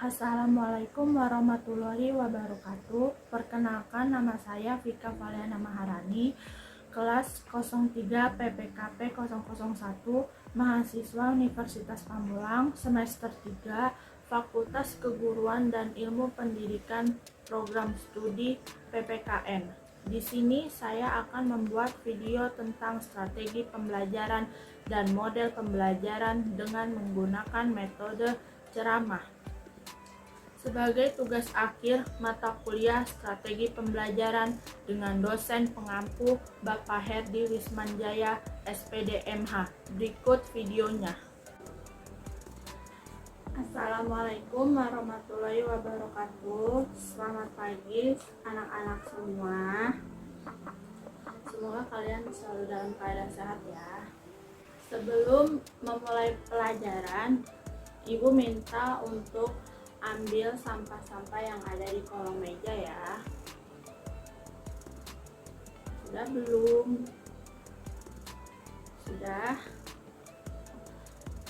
Assalamualaikum warahmatullahi wabarakatuh. Perkenalkan, nama saya Vika Valiana Maharani, kelas 03 PPKP 001, mahasiswa Universitas Pamulang, semester 3, Fakultas Keguruan dan Ilmu Pendidikan, program studi PPKN. Di sini saya akan membuat video tentang strategi pembelajaran dan model pembelajaran dengan menggunakan metode ceramah. Sebagai tugas akhir mata kuliah strategi pembelajaran dengan dosen pengampu Bapak Herdi Wismanjaya, SPD MH. Berikut videonya. Assalamualaikum warahmatullahi wabarakatuh. Selamat pagi anak-anak semua. Semoga kalian selalu dalam keadaan sehat ya. Sebelum memulai pelajaran, Ibu minta untuk ambil sampah-sampah yang ada di kolong meja ya. Sudah belum? Sudah.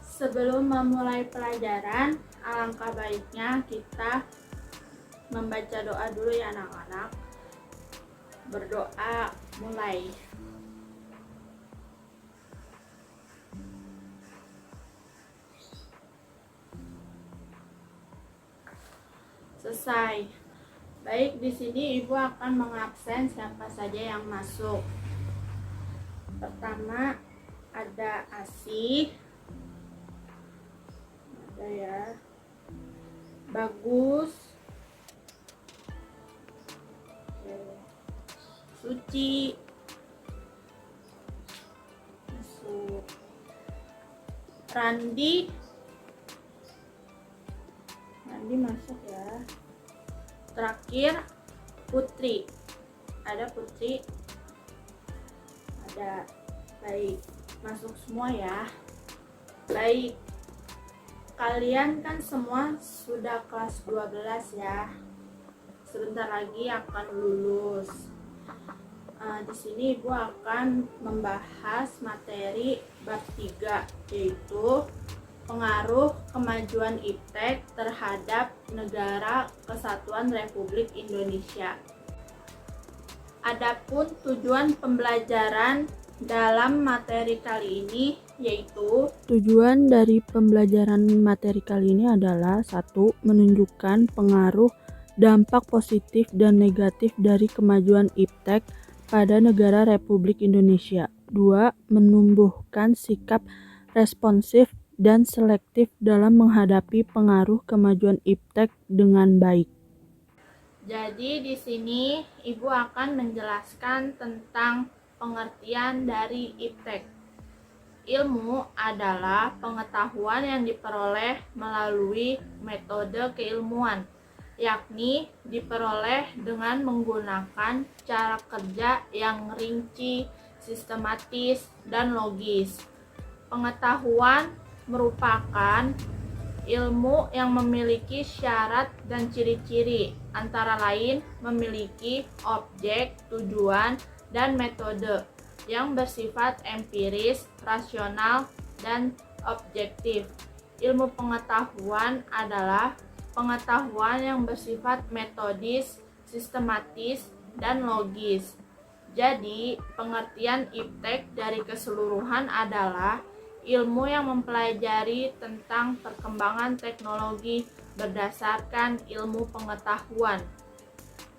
Sebelum memulai pelajaran, alangkah baiknya kita membaca doa dulu ya anak-anak. Berdoa mulai. Selesai. Baik, di sini Ibu akan mengabsen siapa saja yang masuk. Pertama ada Asih, ada ya, Bagus, Suci, masuk. Randi masuk ya. Terakhir Putri, ada Putri, ada. Baik, masuk semua ya. Baik, kalian kan semua sudah kelas 12 ya. Sebentar lagi akan lulus. Di sini Ibu akan membahas materi bab 3, yaitu pengaruh kemajuan iptek terhadap Negara Kesatuan Republik Indonesia. Adapun tujuan pembelajaran dalam materi kali ini yaitu tujuan dari pembelajaran materi kali ini adalah 1. Menunjukkan pengaruh dampak positif dan negatif dari kemajuan iptek pada negara Republik Indonesia. 2. Menumbuhkan sikap responsif dan selektif dalam menghadapi pengaruh kemajuan iptek dengan baik. Jadi di sini Ibu akan menjelaskan tentang pengertian dari iptek. Ilmu adalah pengetahuan yang diperoleh melalui metode keilmuan, yakni diperoleh dengan menggunakan cara kerja yang rinci, sistematis, dan logis. Pengetahuan merupakan ilmu yang memiliki syarat dan ciri-ciri, antara lain memiliki objek, tujuan, dan metode yang bersifat empiris, rasional, dan objektif. Ilmu pengetahuan adalah pengetahuan yang bersifat metodis, sistematis, dan logis. Jadi, pengertian iptek dari keseluruhan adalah ilmu yang mempelajari tentang perkembangan teknologi berdasarkan ilmu pengetahuan.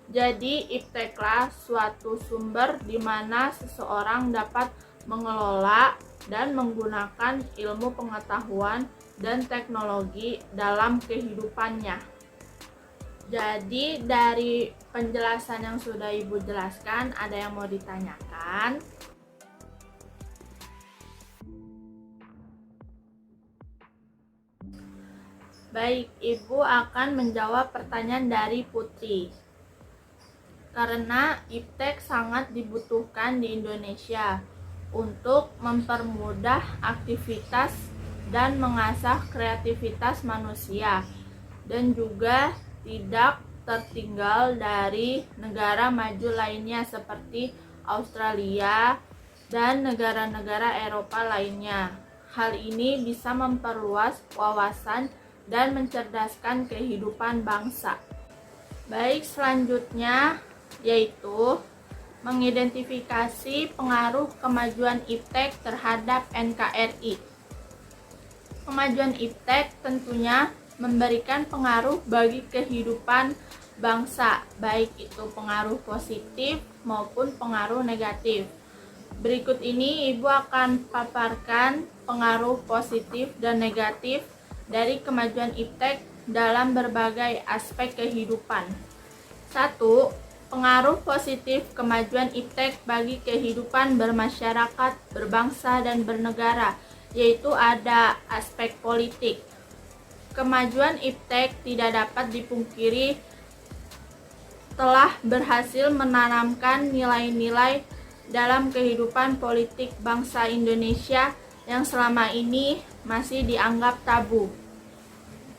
Jadi, ipteklah suatu sumber di mana seseorang dapat mengelola dan menggunakan ilmu pengetahuan dan teknologi dalam kehidupannya. Jadi, dari penjelasan yang sudah Ibu jelaskan, ada yang mau ditanyakan? Baik, Ibu akan menjawab pertanyaan dari Putri. Karena iptek sangat dibutuhkan di Indonesia untuk mempermudah aktivitas dan mengasah kreativitas manusia, dan juga tidak tertinggal dari negara maju lainnya seperti Australia dan negara-negara Eropa lainnya. Hal ini bisa memperluas wawasan dan mencerdaskan kehidupan bangsa. Baik, selanjutnya yaitu mengidentifikasi pengaruh kemajuan iptek terhadap NKRI. Kemajuan iptek tentunya memberikan pengaruh bagi kehidupan bangsa, baik itu pengaruh positif maupun pengaruh negatif. Berikut ini Ibu akan paparkan pengaruh positif dan negatif dari kemajuan iptek dalam berbagai aspek kehidupan. 1. Pengaruh positif kemajuan iptek bagi kehidupan bermasyarakat, berbangsa, dan bernegara, yaitu ada aspek politik. Kemajuan iptek tidak dapat dipungkiri telah berhasil menanamkan nilai-nilai dalam kehidupan politik bangsa Indonesia yang selama ini masih dianggap tabu.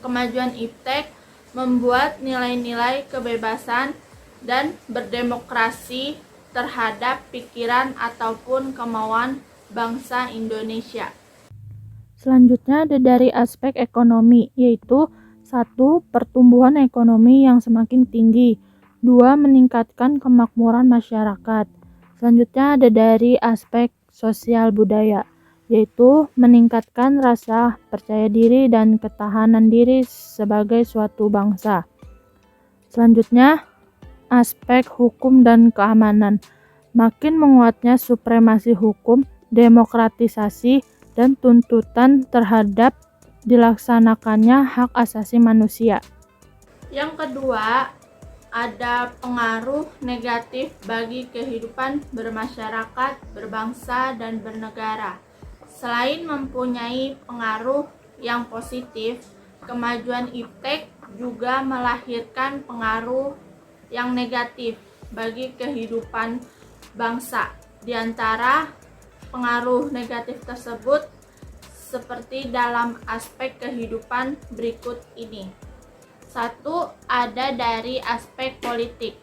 Kemajuan iptek membuat nilai-nilai kebebasan dan berdemokrasi terhadap pikiran ataupun kemauan bangsa Indonesia. Selanjutnya ada dari aspek ekonomi, yaitu 1. Pertumbuhan ekonomi yang semakin tinggi. 2. Meningkatkan kemakmuran masyarakat. Selanjutnya ada dari aspek sosial budaya, yaitu meningkatkan rasa percaya diri dan ketahanan diri sebagai suatu bangsa. Selanjutnya, aspek hukum dan keamanan. Makin menguatnya supremasi hukum, demokratisasi, dan tuntutan terhadap dilaksanakannya hak asasi manusia. Yang kedua, ada pengaruh negatif bagi kehidupan bermasyarakat, berbangsa, dan bernegara. Selain mempunyai pengaruh yang positif, kemajuan iptek juga melahirkan pengaruh yang negatif bagi kehidupan bangsa. Di antara pengaruh negatif tersebut seperti dalam aspek kehidupan berikut ini. 1. Ada dari aspek politik.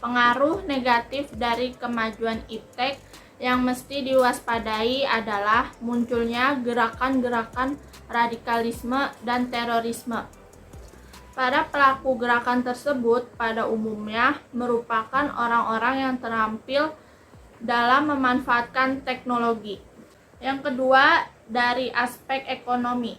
Pengaruh negatif dari kemajuan iptek yang mesti diwaspadai adalah munculnya gerakan-gerakan radikalisme dan terorisme. Para pelaku gerakan tersebut pada umumnya merupakan orang-orang yang terampil dalam memanfaatkan teknologi. Yang kedua, dari aspek ekonomi.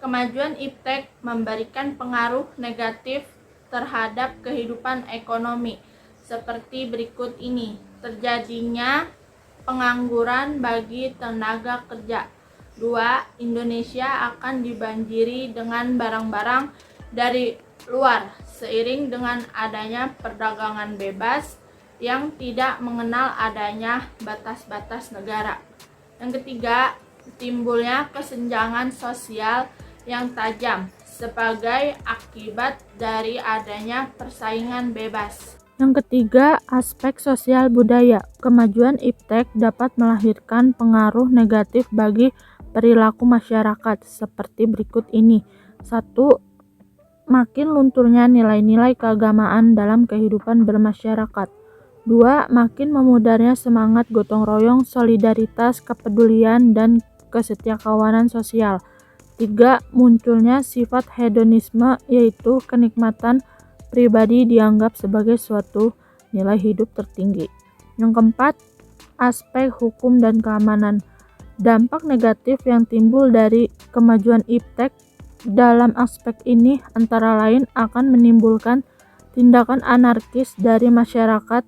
Kemajuan iptek memberikan pengaruh negatif terhadap kehidupan ekonomi seperti berikut ini. Terjadinya pengangguran bagi tenaga kerja. 2. Indonesia akan dibanjiri dengan barang-barang dari luar seiring dengan adanya perdagangan bebas yang tidak mengenal adanya batas-batas negara. Yang ketiga, timbulnya kesenjangan sosial yang tajam sebagai akibat dari adanya persaingan bebas. Yang ketiga, aspek sosial budaya. Kemajuan iptek dapat melahirkan pengaruh negatif bagi perilaku masyarakat seperti berikut ini. 1. Makin lunturnya nilai-nilai keagamaan dalam kehidupan bermasyarakat. 2. Makin memudarnya semangat gotong royong, solidaritas, kepedulian, dan kesetiakawanan sosial. 3. Munculnya sifat hedonisme, yaitu kenikmatan pribadi dianggap sebagai suatu nilai hidup tertinggi. Yang keempat, aspek hukum dan keamanan. Dampak negatif yang timbul dari kemajuan iptek dalam aspek ini antara lain akan menimbulkan tindakan anarkis dari masyarakat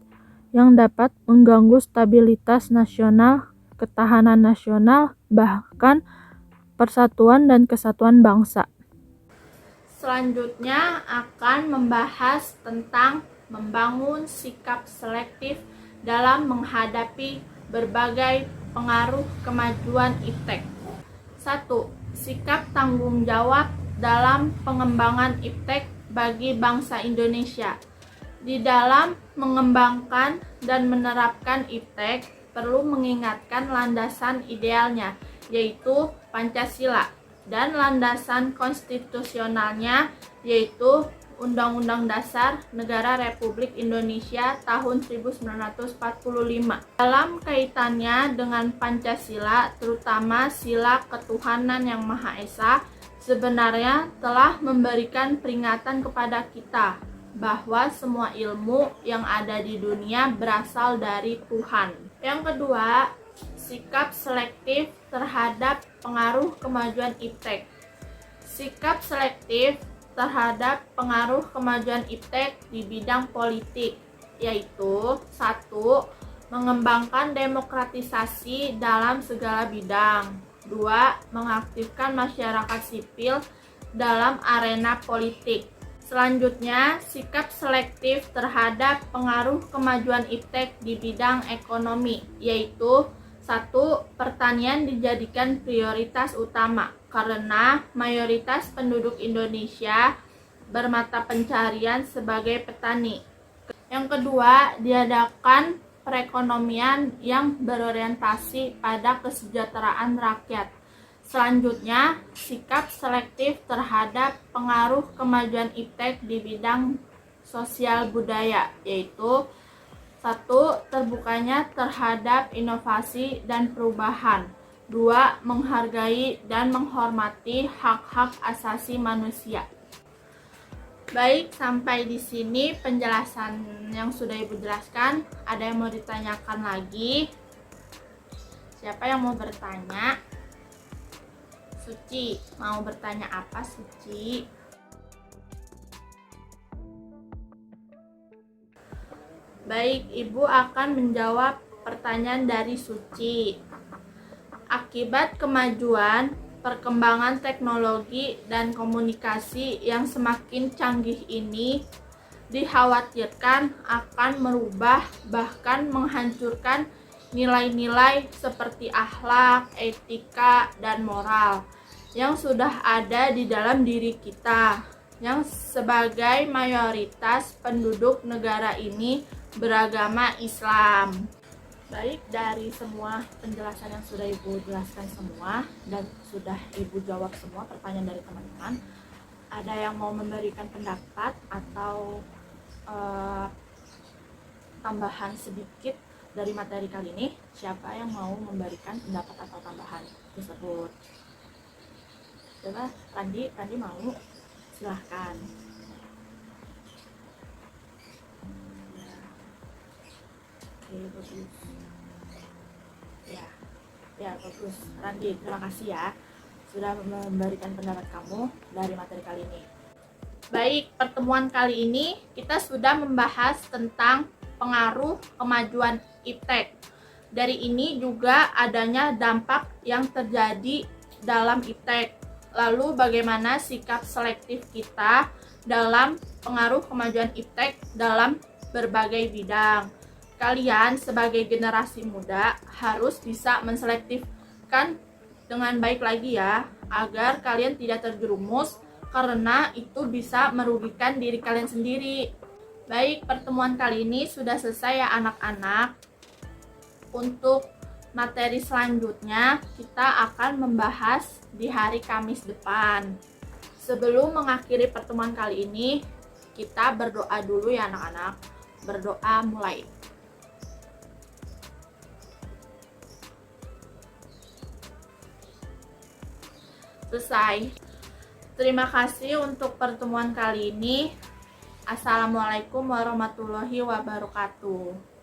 yang dapat mengganggu stabilitas nasional, ketahanan nasional, bahkan persatuan dan kesatuan bangsa. Selanjutnya akan membahas tentang membangun sikap selektif dalam menghadapi berbagai pengaruh kemajuan iptek. 1. Sikap tanggung jawab dalam pengembangan iptek bagi bangsa Indonesia. Di dalam mengembangkan dan menerapkan iptek perlu mengingatkan landasan idealnya, yaitu Pancasila, dan landasan konstitusionalnya, yaitu Undang-Undang Dasar Negara Republik Indonesia tahun 1945. Dalam kaitannya dengan Pancasila, terutama sila ketuhanan yang Maha Esa, sebenarnya telah memberikan peringatan kepada kita bahwa semua ilmu yang ada di dunia berasal dari Tuhan. Yang kedua, sikap selektif terhadap pengaruh kemajuan iptek. Sikap selektif terhadap pengaruh kemajuan iptek di bidang politik, yaitu 1. Mengembangkan demokratisasi dalam segala bidang. 2. Mengaktifkan masyarakat sipil dalam arena politik. Selanjutnya, sikap selektif terhadap pengaruh kemajuan iptek di bidang ekonomi, yaitu 1. Pertanian dijadikan prioritas utama karena mayoritas penduduk Indonesia bermata pencarian sebagai petani. Yang kedua, diadakan perekonomian yang berorientasi pada kesejahteraan rakyat. Selanjutnya, sikap selektif terhadap pengaruh kemajuan iptek di bidang sosial budaya, yaitu 1. Terbukanya terhadap inovasi dan perubahan. 2. Menghargai dan menghormati hak-hak asasi manusia. Baik, sampai di sini penjelasan yang sudah Ibu jelaskan. Ada yang mau ditanyakan lagi? Siapa yang mau bertanya? Suci, mau bertanya apa, Suci? Baik, Ibu akan menjawab pertanyaan dari Suci. Akibat kemajuan, perkembangan teknologi dan komunikasi yang semakin canggih ini dikhawatirkan akan merubah bahkan menghancurkan nilai-nilai seperti akhlak, etika, dan moral yang sudah ada di dalam diri kita, yang sebagai mayoritas penduduk negara ini beragama Islam. Baik, dari semua penjelasan yang sudah Ibu jelaskan semua dan sudah Ibu jawab semua pertanyaan dari teman-teman, ada yang mau memberikan pendapat atau tambahan sedikit dari materi kali ini? Siapa yang mau memberikan pendapat atau tambahan tersebut? Coba, Randi mau? Silahkan. Oke, bagus. Ya, bagus. Randi, terima kasih ya sudah memberikan pendapat kamu dari materi kali ini. Baik, pertemuan kali ini kita sudah membahas tentang pengaruh kemajuan iptek. Dari ini juga adanya dampak yang terjadi dalam iptek. Lalu bagaimana sikap selektif kita dalam pengaruh kemajuan iptek dalam berbagai bidang. Kalian sebagai generasi muda harus bisa menselektifkan dengan baik lagi ya, agar kalian tidak terjerumus karena itu bisa merugikan diri kalian sendiri. Baik, pertemuan kali ini sudah selesai ya anak-anak. Untuk materi selanjutnya kita akan membahas di hari Kamis depan. Sebelum mengakhiri pertemuan kali ini, kita berdoa dulu ya anak-anak. Berdoa mulai. Selesai. Terima kasih untuk pertemuan kali ini. Assalamualaikum warahmatullahi wabarakatuh.